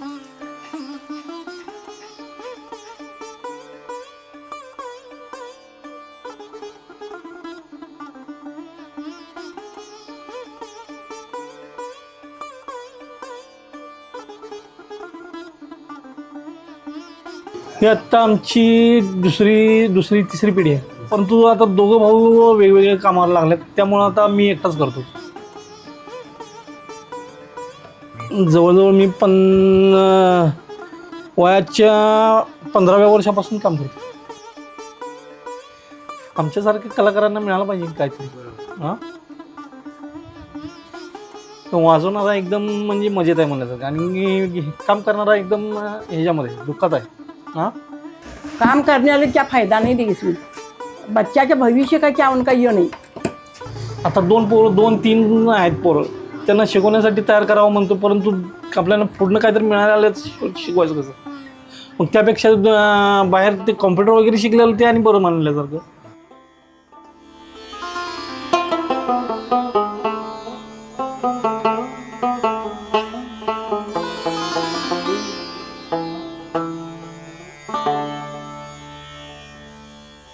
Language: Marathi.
ही आत्ता आमची दुसरी तिसरी पिढी आहे, परंतु आता दोघं भाऊ वेगवेगळे कामाला लागलेत, त्यामुळं आता मी एकटाच करतो. जवळजवळ मी वयाच्या 15व्या वर्षापासून काम करतो. आमच्यासारख्या कलाकारांना मिळालं पाहिजे काहीतरी. हां, वाजवणारा एकदम म्हणजे मजेत आहे म्हणण्यासारखं, आणि काम करणारा एकदम ह्याच्यामध्ये दुःखात आहे. हाँ, काम करने वाले क्या फायदा नहीं देगी इसमें, बच्चा के भविष्य का क्या उनका ये नहीं. आता 2-3 आहेत पोरं, त्यांना शिकवण्यासाठी तयार करावं म्हणतो, परंतु आपल्याला पूर्ण काहीतरी मिळालं शिकवायचं कसं. मग त्यापेक्षा बाहेर ते कॉम्प्युटर वगैरे शिकलेलं ते आणि बरं मानल्यासारखं.